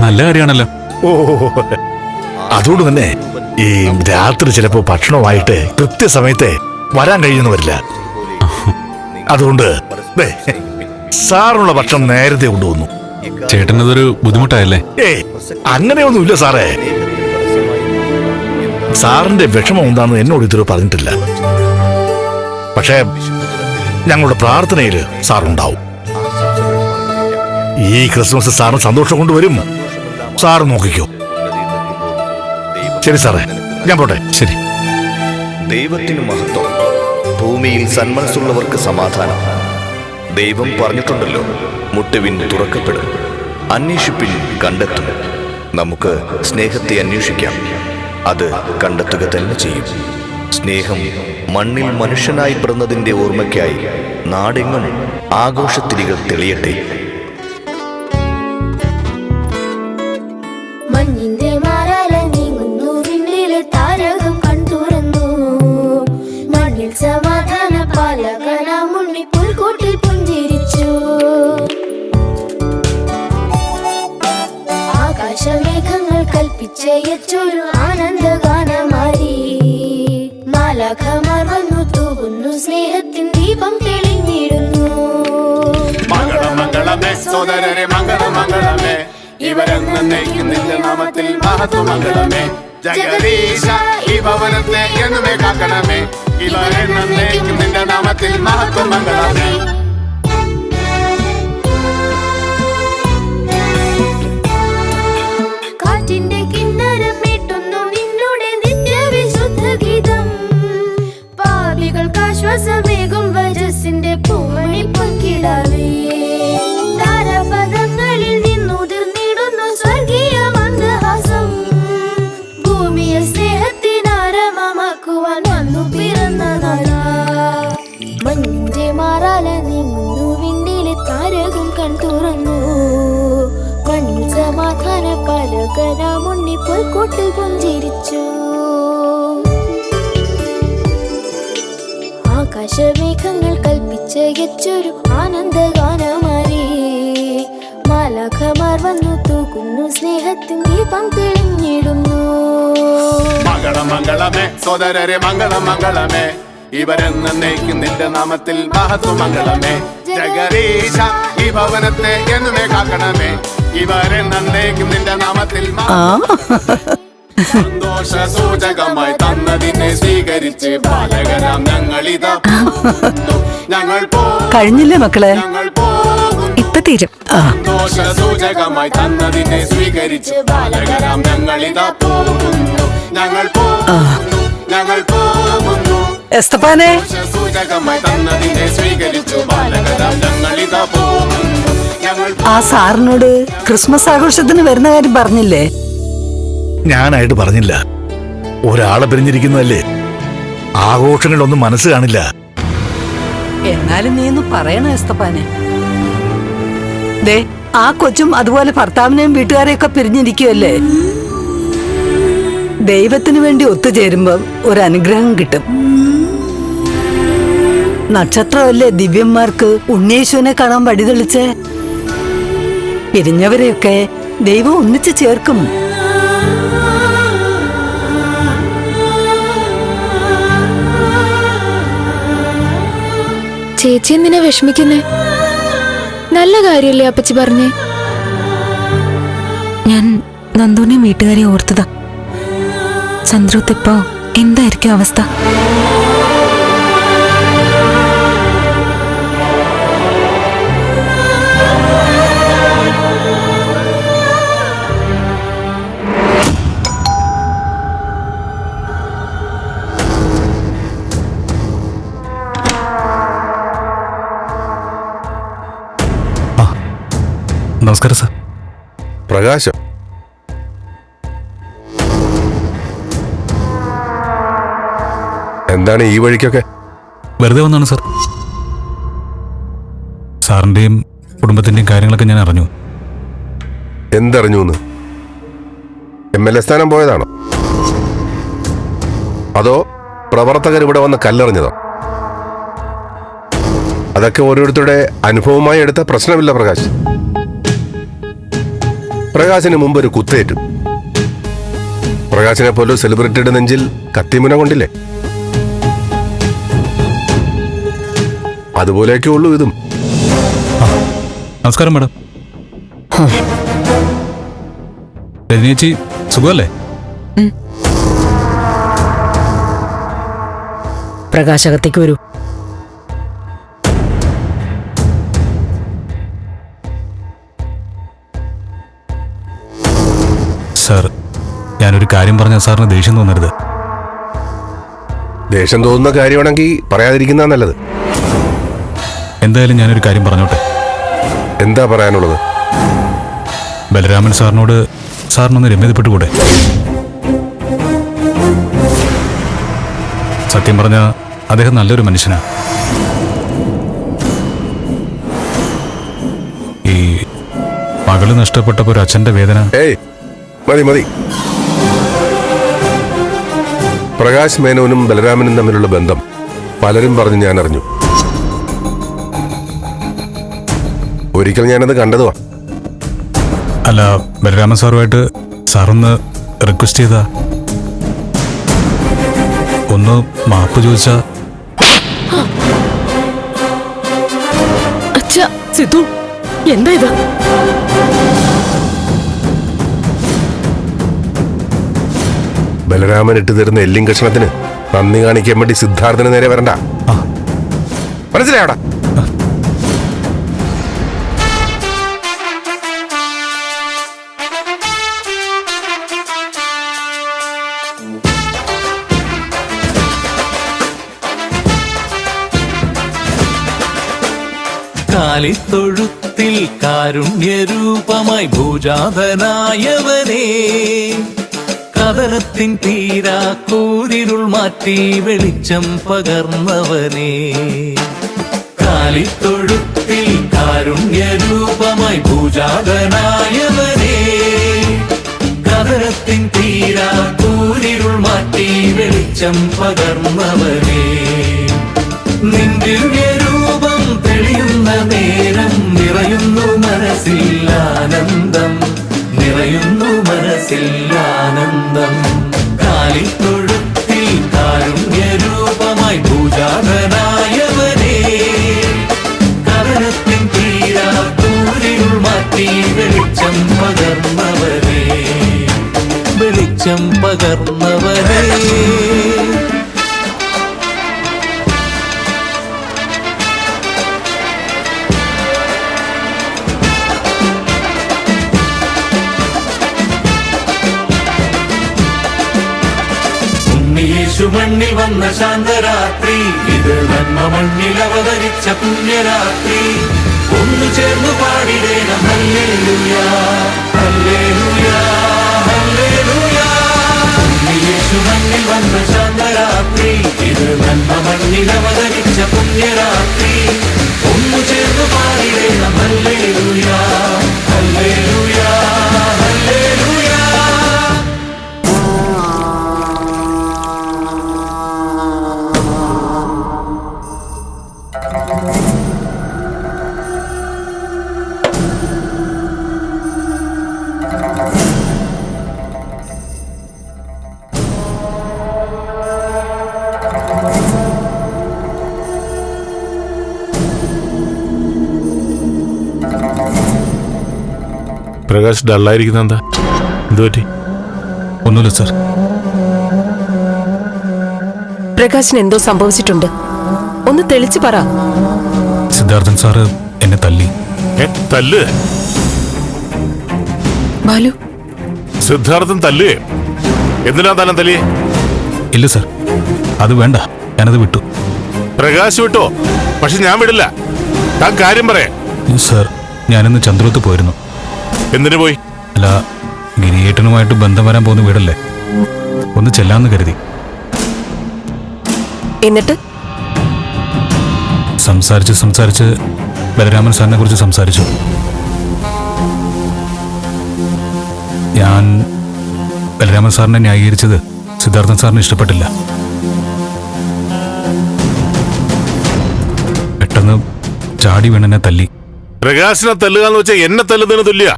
J: നല്ല കാര്യമാണല്ലോ.
G: ഓ, അതുകൊണ്ട് തന്നെ ഈ രാത്രി ചിലപ്പോ ഭക്ഷണമായിട്ട് കൃത്യസമയത്തെ വരാൻ കഴിയുന്നു വരില്ല. അതുകൊണ്ട് ദേ, സാറിനുള്ള ഭക്ഷണം നേരത്തെ കൊണ്ടുവന്നു.
J: ചേട്ടനതൊരു ബുദ്ധിമുട്ടായല്ലേ?
G: അങ്ങനെയൊന്നുമില്ല സാറേ. സാറിന്റെ വിഷമം എന്താണെന്ന് എന്നോട് ഇതുവരെ പറഞ്ഞിട്ടില്ല. പക്ഷേ ഞങ്ങളുടെ പ്രാർത്ഥനയില് സാറുണ്ടാവും. ഈ ക്രിസ്മസ് സാറിന് സന്തോഷം കൊണ്ടുവരും. സാറ് നോക്കിക്കോ. ശരി സാറേ, ഞാൻ പോട്ടെ.
J: ശരി.
L: ദൈവത്തിന് മഹത്വം, ഭൂമിയിൽ സന്മനസ്സുള്ളവർക്ക് സമാധാനം. ദൈവം പറഞ്ഞിട്ടുണ്ടല്ലോ, മുട്ടുവിൻ തുറക്കപ്പെടും, അന്വേഷിപ്പിൻ കണ്ടെത്തും. നമുക്ക് സ്നേഹത്തെ അന്വേഷിക്കാം, അത് കണ്ടെത്തുക തന്നെ ചെയ്യും. സ്നേഹം മണ്ണിൽ മനുഷ്യനായി പിറന്നതിന്റെ ഓർമ്മയ്ക്കായി നാടെങ്ങും ആഘോഷത്തിരികൾ തെളിയട്ടെ.
M: മഞ്ഞിന്റെ മാറാല നീങ്ങുന്നു, വിണ്ണിലെ താരകം കൺതുറന്നു. മണ്ണിൽ സമാധാന പാലകന മുന്നി പുൽക്കൂട്ടിൽ പുഞ്ചിരിച്ചു. ആകാശമേഘങ്ങൾ കൽപ്പിച്ചയച്ചൊരു ആനന്ദഗാനമാരി. മാലാഖമാർ വന്നു തൂകുന്നു, സ്നേഹത്തിൻ ദീപം തെളിഞ്ഞിടുന്നു.
N: മംഗളമംഗളമേ സോദരരെ, മംഗളമംഗളമേ, ഇവരെന്നേക്കും നിന്റെ നാമത്തിൽ മഹത്വമംഗളമേ. ജഗദീശ ഈ ഭവനത്തെ എന്നുമേ കാക്കണമേ, ഇവരെന്നേക്കും നിന്റെ നാമത്തിൽ മഹത്വമംഗളമേ.
M: കാറ്റിന്റെ കിന്നരം മീട്ടുന്നു നിന്നുടെ നിത്യവിശുദ്ധ ഗീതം. പാപികൾക്ക് ആശ്വാസമേകും വജസ്സിന്റെ പൂമണി പൊൻകിടാവേ. താരപദങ്ങളിൽ നിന്നുതിർന്നിടുന്നു സ്വർഗീയ മന്ദഹാസം. ഭൂമിയെ സ്നേഹത്തിനാരമമാക്കുവാൻ വന്നു പിറന്ന നാളാ. മഞ്ഞിന്റെ മാറാല നീങ്ങുന്നു, വിണ്ണിലെ താരകം കൺതുറന്നു. മണ്ണിൽ സമാധാന പാലകന മുന്നി പുൽക്കൂട്ടിൽ പുഞ്ചിരിച്ചു. ആകാശമേഘങ്ങൾ കൽപ്പിച്ചയച്ചൊരു ആനന്ദഗാനമാരി. മാലാഖമാർ വന്നു തൂക്കുന്നു, സ്നേഹത്തിൻ ദീപം തെളിഞ്ഞിടുന്നു.
N: മംഗളമംഗളമേ സോദരരെ, മംഗളമംഗളമേ, ഇവരെന്നേക്കും നിന്റെ നാമത്തിൽ മഹത്വമംഗളമേ. ജഗദീശ ഈ ഭവനത്തെ എന്നുമേ കാക്കണമേ, ഇവരെന്നേക്കും നിന്റെ നാമത്തിൽ സന്തോഷ സൂചകമായി തന്നതിനെ സ്വീകരിച്ച് ബാലകരാം ഞങ്ങളിതാ ഞങ്ങൾ
B: കഴിഞ്ഞില്ലേ മക്കളെ?
E: ഇപ്പൊ തീരും.
N: സന്തോഷ സൂചകമായി തന്നതിനെ സ്വീകരിച്ച് ബാലകരാം ഞങ്ങളിതാ പോകുന്നു. ഞങ്ങൾ ഞങ്ങൾ പോകുന്നു.
B: എസ്തപ്പാനെ,
N: സൂചകമായി തന്നതിനെ സ്വീകരിച്ചു ബാലകരാം ഞങ്ങളിതാ പോകുന്നു.
B: ആ സാറിനോട് ക്രിസ്മസ് ആഘോഷത്തിന് വരുന്ന കാര്യം പറഞ്ഞില്ലേ?
G: ഞാനായിട്ട് പറഞ്ഞില്ല. ഒരാളെ പിരിഞ്ഞിരിക്കുന്നതല്ലേ, ആഘോഷങ്ങളൊന്നും മനസ്സ് കാണില്ല.
B: എന്നാലും നീ ഒന്ന് പറയണോ എസ്തപ്പാനെ? ദേ, ആ കൊച്ചും അതുപോലെ ഭർത്താവിനെയും വീട്ടുകാരെയൊക്കെ പിരിഞ്ഞിരിക്കുമല്ലേ. ദൈവത്തിന് വേണ്ടി ഒത്തുചേരുമ്പം ഒരു അനുഗ്രഹം കിട്ടും. നക്ഷത്രമല്ലേ ദിവ്യന്മാർക്ക് ഉണ്ണിയേശുവിനെ കാണാൻ വഴിതെളിച്ച്. പിരിഞ്ഞവരെയൊക്കെ ദൈവം ഒന്നിച്ചു ചേർക്കും.
H: ചേച്ചി എന്തിനാ വിഷമിക്കുന്നേ? നല്ല കാര്യല്ലേ അപ്പച്ചി പറഞ്ഞേ.
E: ഞാൻ നന്ദുവിനെയും വീട്ടുകാരെ ഓർത്തതാ. ചന്ദ്രത്തിപ്പോ എന്തായിരിക്കും അവസ്ഥ?
J: നമസ്കാരം സാർ.
D: പ്രകാശം, എന്താണ് ഈ വഴിക്കൊക്കെ?
J: വെറുതെ വന്നാണ് സാർ.
C: സാറിന്റെയും കുടുംബത്തിന്റെയും കാര്യങ്ങളൊക്കെ ഞാൻ അറിഞ്ഞു.
D: എന്തറിഞ്ഞു? MLA സ്ഥാനം പോയതാണോ? അതോ പ്രവർത്തകർ ഇവിടെ വന്ന് കല്ലെറിഞ്ഞതോ? അതൊക്കെ ഓരോരുത്തരുടെ അനുഭവമായി എടുത്ത പ്രശ്നമില്ല പ്രകാശ്. പ്രകാശിന് മുമ്പ് ഒരു കുത്തേറ്റു. പ്രകാശിനെ പോലെ സെലിബ്രിറ്റിയുടെ നെഞ്ചിൽ കത്തിമുന കൊണ്ടില്ലേ? അതുപോലെയൊക്കെ ഉള്ളൂ ഇതും.
C: നമസ്കാരം മാഡം. രജനീച്ചി സുഖമല്ലേ?
K: പ്രകാശകത്തേക്ക് വരൂ.
C: സാർ, ഞാനൊരു കാര്യം പറഞ്ഞാൽ സാറിന് ദേഷ്യം തോന്നരുത്.
D: ദേഷ്യം തോന്നുന്ന കാര്യമാണെങ്കിൽ പറയാതിരിക്കുന്ന നല്ലത്.
C: എന്തായാലും ഞാനൊരു കാര്യം പറഞ്ഞോട്ടെ.
D: എന്താ പറയാനുള്ളത്?
C: ബലരാമൻ സാറിനോട് സാറിനൊന്ന് രമ്യതപ്പെട്ടുകൂടെ? സത്യം പറഞ്ഞ അദ്ദേഹം നല്ലൊരു മനുഷ്യനാ. ഈ മകള് നഷ്ടപ്പെട്ടപ്പോ ഒരു അച്ഛന്റെ വേദന.
D: മതി മതി. പ്രകാശ് മേനോനും ബലരാമനും തമ്മിലുള്ള ബന്ധം പലരും പറഞ്ഞ് ഞാൻ അറിഞ്ഞു. ഒരിക്കൽ ഞാനത് കണ്ടതുവാ.
C: അല്ല, ബലരാമൻ സാറുമായിട്ട് സാറൊന്ന് റിക്വസ്റ്റ് ചെയ്താ, ഒന്ന് മാപ്പ് ചോദിച്ചാ.
B: അച്ഛാ, സിദ്ധു, എന്താ ഇത്?
D: ബലരാമൻ ഇട്ടു തരുന്ന എല്ലിൻ കഷ്ണത്തിന് നന്ദി കാണിക്കാൻ വേണ്ടി സിദ്ധാർത്ഥന് നേരെ വരണ്ട. മനസ്സിലായടാ?
O: കാലിത്തൊഴുത്തിൽ കാരുണ്യരൂപമായി ഭൂജാതനായവനേ, കദനത്തിൻ തീരാ കൂരിരുൾ മാറ്റി വെളിച്ചം പകർന്നവനേ. കാലിത്തൊഴുത്തിൽ കാരുണ്യരൂപമായി ഭൂജാതനായവനേ, കദനത്തിൻ തീരാ കൂരിരുൾ മാറ്റി വെളിച്ചം പകർന്നവനേ. നിന്ദിവ്യരൂപം തെളിയുന്ന നേരം നിറയുന്നു മനസ്സിൽ ആനന്ദം, നിറയുന്നു മനസ്സിൽ ആനന്ദം. കാലിത്തൊഴുത്തിൽ കാരുണ്യരൂപമായി ഭൂജാതനായവനേ, കദനത്തിൻ തീരാ കൂരിരുൾ മാറ്റി വെളിച്ചം പകർന്നവനേ, വെളിച്ചം പകർന്നവനേ. മണ്ണിൽ വന്ന ശാന്തരാത്രി, ഇത് നന്മ മണ്ണിൽ അവതരിച്ച പുണ്യരാത്രി. ഒന്നു ചേർന്നു പാടിടേണം ഹല്ലേലൂയാ, ഹല്ലേലൂയാ, ഹല്ലേലൂയാ. യേശു മണ്ണിൽ വന്ന ശാന്തരാത്രി, ഇത് നന്മ മണ്ണിൽ അവതരിച്ച പുണ്യരാത്രി. ഒന്നു ചേർന്നു പാടിടേണം ഹല്ലേലൂയാ, ഹല്ലേലൂയാ, ഹല്ലേലൂയാ.
G: പ്രകാശ് ഡള്ളായിരിക്കുന്ന എന്താ? എന്തു പറ്റി?
C: ഒന്നുമില്ല സാർ.
E: പ്രകാശിന് എന്തോ സംഭവിച്ചിട്ടുണ്ട്. ഒന്ന് തെളിച്ചു പറ.
C: സിദ്ധാർത്ഥൻ സാറ് എന്നെ തല്ലി.
G: തല്ല്?
E: ബാലു,
G: സിദ്ധാർത്ഥൻ തല്ലുകയെ? എന്തിനാ താൻ തല്ലിയേ?
C: ഇല്ല സാർ, അത് വേണ്ട, ഞാനത് വിട്ടു.
G: പ്രകാശ് വിട്ടോ? പക്ഷെ ഞാൻ വിടില്ല. താൻ കാര്യം പറയാ.
C: സാർ, ഞാനിന്ന് ചന്ദ്രത്ത് പോയിരുന്നു.
G: എന്തിനു പോയി?
C: അല്ല, ഗിരിയേട്ടനുമായിട്ട് ബന്ധം വരാൻ പോകുന്ന വീടല്ലേ, ഒന്ന് ചെല്ലാന്ന് കരുതി.
E: എന്നിട്ട്
C: സംസാരിച്ച് ബലരാമൻ സാറിനെ കുറിച്ച് സംസാരിച്ചു. ഞാൻ ബലരാമൻ സാറിനെ ന്യായീകരിച്ചത് സിദ്ധാർത്ഥൻ സാറിന് ഇഷ്ടപ്പെട്ടില്ല. പെട്ടെന്ന് ചാടി വീണെന്നെ തല്ലി.
G: പ്രകാശിനെ തല്ലുക എന്ന് വെച്ചാൽ എന്നെ തല്ലുന്നതിന് തുല്യ.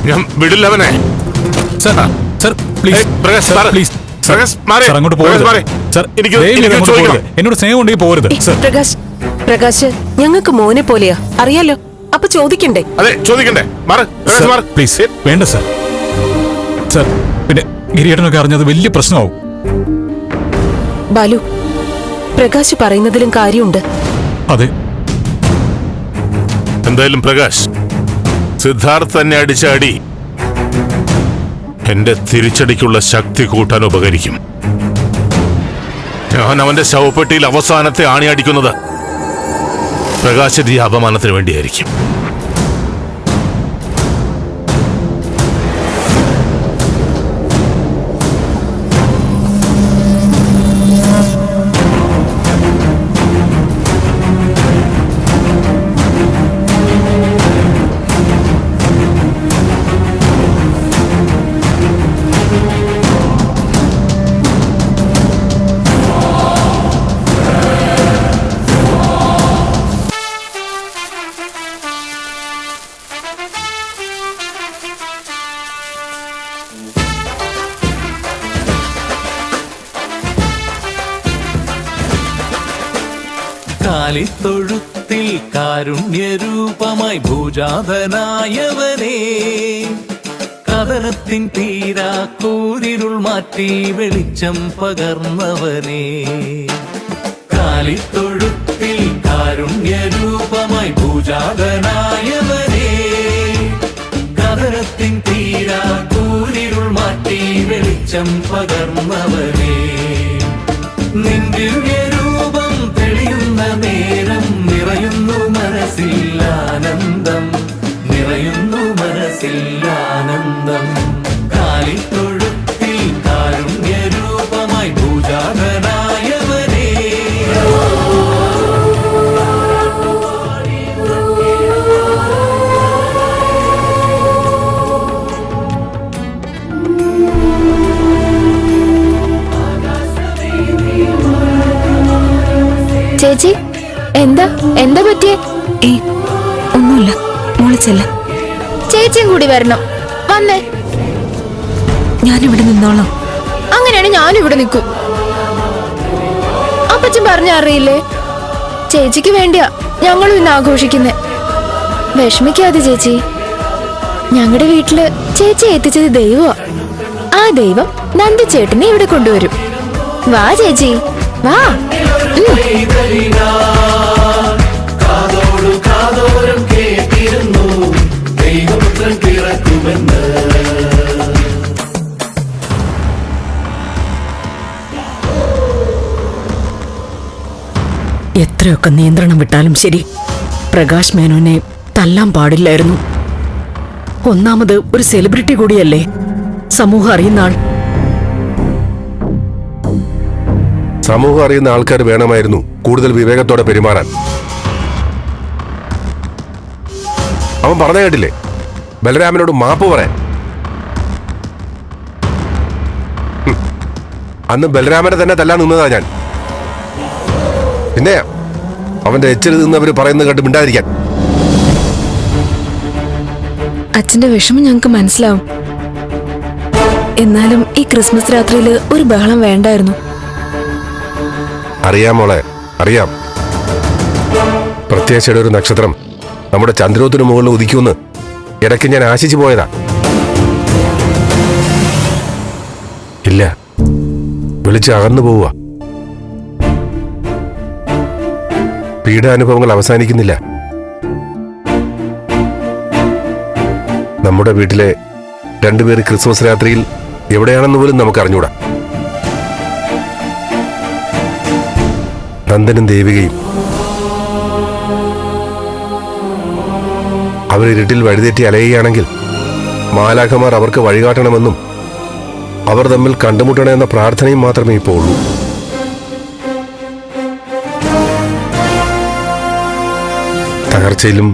G: ഞാൻ വിടില്ല അവനെ.
C: സാർ പ്ലീസ്
G: പ്രകാശ്
C: പ്ലീസ് അങ്ങോട്ട്
G: പോകരുത്.
C: എന്നോട് സ്നേഹം ഉണ്ടെങ്കിൽ പോകരുത്.
E: പ്രകാശ് ഞങ്ങൾക്ക് മോനെ പോലെയാ, അറിയാലോ. അപ്പൊ ചോദിക്കണ്ടേ?
G: അതെ, ചോദിക്കണ്ടേ?
C: പ്ലീസ് വേണ്ട സാർ. സാർ പിന്നെ ഗിരിയേട്ടനൊക്കെ അറിഞ്ഞത് വലിയ പ്രശ്നമാവും.
E: ബാലു, പ്രകാശ് പറയുന്നതിലും കാര്യമുണ്ട്.
C: അതെ.
G: എന്തായാലും പ്രകാശ്, സിദ്ധാർത്ഥ് തന്നെ അടിച്ച അടി എന്റെ തിരിച്ചടിക്കുള്ള ശക്തി കൂട്ടാൻ ഉപകരിക്കും. ഞാൻ അവന്റെ ശവപ്പെട്ടിയിൽ അവസാനത്തെ ആണി അടിക്കുന്നത് പ്രകാശിന്റെ ഈ അപമാനത്തിന് വേണ്ടിയായിരിക്കും.
O: കാലിത്തൊഴുത്തിൽ കാരുണ്യരൂപമായി ഭൂജാതനായവനേ, കഥനത്തിൻ തീരാ കൂരിരുൾ മാറ്റി വെളിച്ചം പകർന്നവനേ. കാലിത്തൊഴുത്തിൽ കാരുണ്യരൂപമായി ഭൂജാതനായവനേ, കഥനത്തിൻ തീരാ കൂരിരുൾ മാറ്റി വെളിച്ചം പകർന്നവനേ. നിന്ദിവ്യരൂപം തെളിയുന്ന നേരം നിറയുന്നു മനസ്സിൽ ആനന്ദം, നിറയുന്നു മനസ്സിൽ ആനന്ദം. കാലിത്തൊഴുത്തിൽ കാരുണ്യരൂപമായി ഭൂജാതനായവനേ.
H: ചേച്ചി എന്താ എന്താ പറ്റിയേ?
E: ഒന്നുമില്ല, മോളെ ചെല്ല.
H: ചേച്ചിയും കൂടി വരണം. വന്നേ.
E: ഞാനിവിടെ നിന്നോളാം.
H: അങ്ങനെയാണ് ഞാനിവിടെ നിൽക്കും. അപ്പച്ചൻ പറഞ്ഞ അറിയില്ലേ, ചേച്ചിക്ക് വേണ്ടിയാ ഞങ്ങളും ഇന്ന് ആഘോഷിക്കുന്നേ. വിഷമിക്കാതെ ചേച്ചി, ഞങ്ങളുടെ വീട്ടില് ചേച്ചി എത്തിച്ചത് ദൈവമാ. ആ ദൈവം നന്ദി ചേട്ടനെ ഇവിടെ കൊണ്ടുവരും. വാ ചേച്ചി വാ.
O: കാതോടു കാതോരം കേട്ടിരുന്നു ദൈവപുത്രൻ പിറക്കുമെന്ന്.
B: എത്രയൊക്കെ നിയന്ത്രണം വിട്ടാലും ശരി, പ്രകാശ് മേനോനെ തല്ലാൻ പാടില്ലായിരുന്നു. ഒന്നാമത് ഒരു സെലിബ്രിറ്റി കൂടിയല്ലേ, സമൂഹം അറിയുന്ന ആൾ.
D: സമൂഹം അറിയുന്ന ആൾക്കാർ വേണമായിരുന്നു കൂടുതൽ വിവേകത്തോടെ പെരുമാറാൻ. അവൻ പറഞ്ഞ കേട്ടില്ലേ, ബലരാമനോട് മാപ്പ് പറയാൻ. അന്ന് ബലരാമനെ തന്നെ തല്ലാൻ നിന്നതാ ഞാൻ. പിന്നെ അവന്റെ എച്ചിൽ നിന്നവര് പറയുന്നത് കേട്ട് മിണ്ടാതിരിക്കാൻ.
E: അച്ഛന്റെ വിഷമം ഞങ്ങൾക്ക് മനസ്സിലാവും. എന്നാലും ഈ ക്രിസ്മസ് രാത്രിയില് ഒരു ബഹളം വേണ്ടായിരുന്നു.
D: അറിയാം മോളെ, അറിയാം. പ്രത്യാശയുടെ ഒരു നക്ഷത്രം നമ്മുടെ ചന്ദ്രോത്തിന് മുകളിൽ ഉദിക്കുമെന്ന് ഇടയ്ക്ക് ഞാൻ ആശിച്ചു പോയതാ. ഇല്ല, വിളിച്ച് അകന്നു പോവുക. പീഡാനുഭവങ്ങൾ അവസാനിക്കുന്നില്ല. നമ്മുടെ വീട്ടിലെ രണ്ടുപേര് ക്രിസ്മസ് രാത്രിയിൽ എവിടെയാണെന്ന് പോലും നമുക്ക് അറിഞ്ഞൂടാ. നന്ദനും ദേവികയും. അവരിരുട്ടിൽ വഴിതെറ്റി അലയുകയാണെങ്കിൽ മാലാഖമാർ അവർക്ക് വഴികാട്ടണമെന്നും അവർ തമ്മിൽ കണ്ടുമുട്ടണമെന്ന പ്രാർത്ഥനയും മാത്രമേ ഇപ്പോൾ ഉള്ളൂ. തകർച്ച നേർച്ചയിലും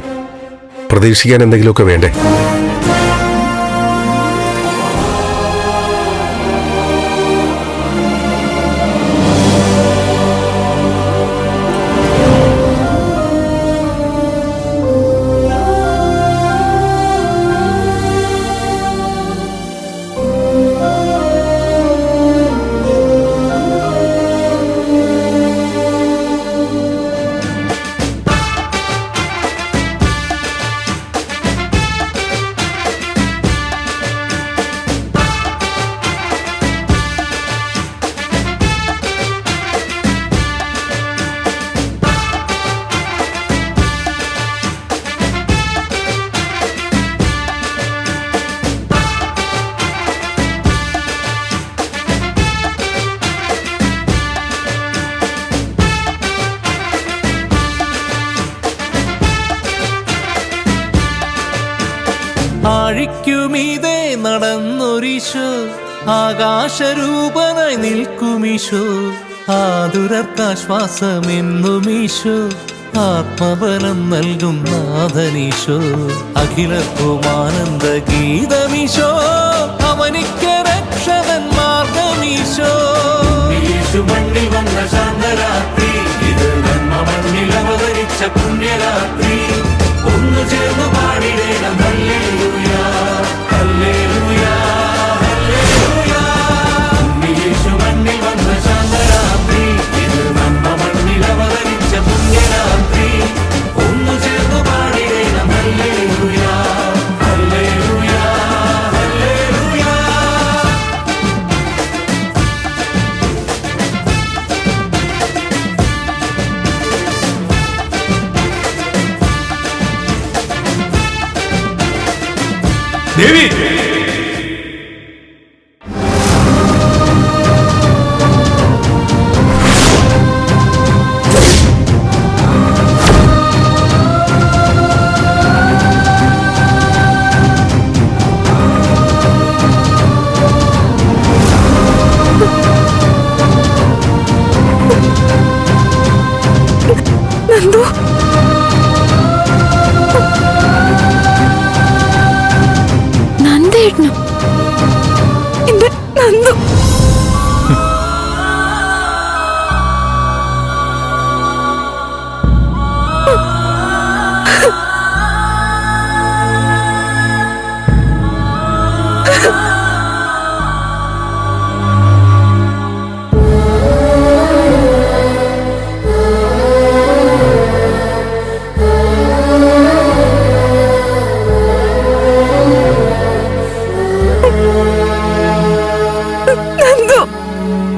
D: പ്രതീക്ഷിക്കാൻ എന്തെങ്കിലുമൊക്കെ വേണ്ടേ?
O: ആഴിക്കുമീതേ നടന്നൊരീശോ, ആകാശരൂപനായി നിൽക്കുമീശോ, ആതുരർക്കാശ്വാസമെന്നുമീശോ, ആത്മബലം നൽകും നാഥനീശോ, അഖിലർക്കും ആനന്ദ ഗീതമീശോ, അവനിക്ക് രക്ഷകൻ മാർഗമീശോ. യേശു മണ്ണിൽ വന്ന ശാന്തരാത്രി, ഇത് നന്മ മണ്ണിൽ അവതരിച്ച പുണ്യരാത്രി, ഒന്നു ചേർന്ന് പാടിടേണം ഹല്ലേലൂയ ഹല്ലേലൂയ ഹല്ലേലൂയ. യേശു മണ്ണിൽ വന്ന ശാന്തരാത്രി, ഇത് നന്മ മണ്ണിൽ അവതരിച്ച പുണ്യരാത്രി, ഒന്നു ചേർന്ന് പാടിടേണം ഹല്ലേലൂയ ഹല്ലേലൂയ ഹല്ലേലൂയ.
J: ദേവി,
B: നന്ദു, നന്ദേട്ടനും എന്റെ നന്ദു.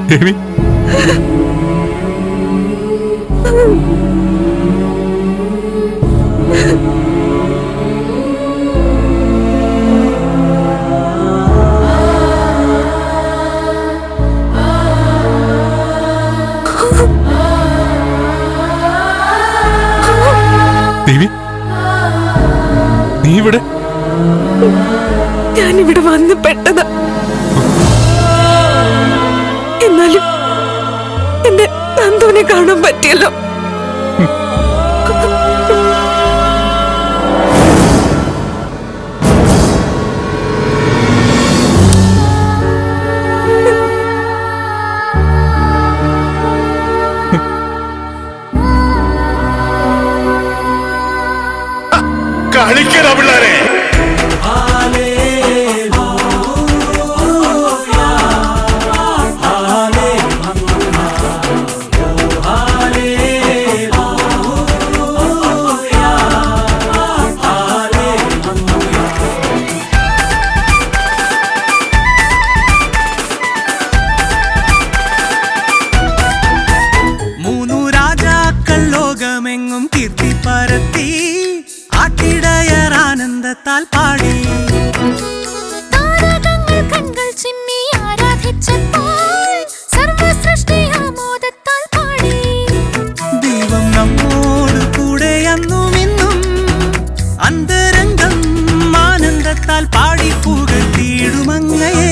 J: ദേവി, ദേവി, നീ ഇവിടെ?
B: ഞാനിവിടെ വന്ന് പെട്ടതാ. എന്നാലും എന്റെ നന്ദുവിനെ കാണാൻ പറ്റിയല്ലോ.
G: കളിക്കടാ പിള്ളേരെ.
O: ലോകമെങ്ങും കീർത്തി പരത്തി, ആട്ടിടയർ ആനന്ദത്താൽ പാടി.
M: താരകങ്ങൾ കൺകൾ ചിമ്മി ആരാധിച്ചപ്പോൾ സർവ്വസൃഷ്ടി ആമോദത്താൽ പാടി.
O: ദൈവം നമ്മോട് കൂടെ അന്നും ഇന്നും, അന്തരംഗം ആനന്ദത്താൽ പാടി പുകഴ്ത്തിയിടുമങ്ങയെ.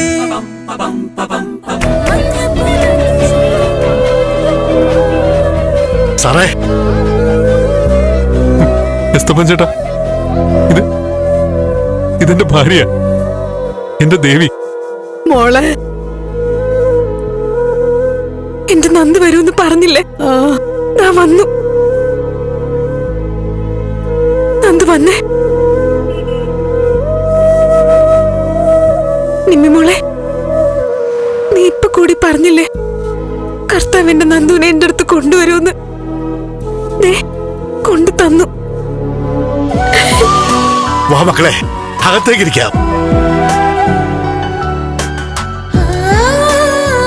G: സാറേ,
J: മുത്തപ്പൻ ചേട്ടാ, ഇതെന്റെ ഭാര്യ, എന്റെ ദേവി.
B: മോളെ, എന്റെ നന്ദി വരുമെന്ന് പറഞ്ഞില്ലേ? ഞാൻ വന്നു. നന്ദി വന്നേ. നിമ്മി മോളെ, നീ ഇപ്പൊ കൂടി പറഞ്ഞില്ലേ കർത്താവിന്റെ നന്ദുവിനെ എന്റെ അടുത്ത് കൊണ്ടുവരുമെന്ന്? കൊണ്ടു തന്നു.
G: വാ മക്കളെ, അകത്തേക്കിരിക്കാം.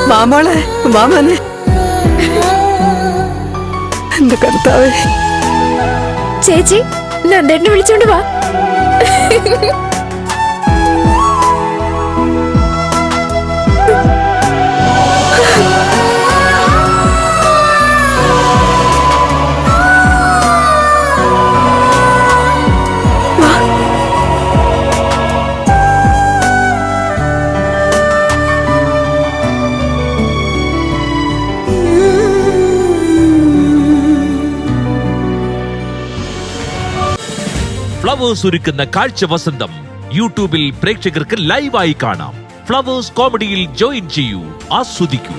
B: മാമോളെ, മാമനെ, എന്റെ കർത്താവേ.
H: ചേച്ചി, നന്ദേട്ടനെ വിളിച്ചോണ്ട് വാ.
P: ഫ്ലവേഴ്സ് ഒരുക്കുന്ന കാഴ്ച വസന്തം യൂട്യൂബിൽ പ്രേക്ഷകർക്ക് ലൈവായി കാണാം. ഫ്ലവേഴ്സ് കോമഡിയിൽ ജോയിൻ ചെയ്യൂ, ആസ്വദിക്കൂ.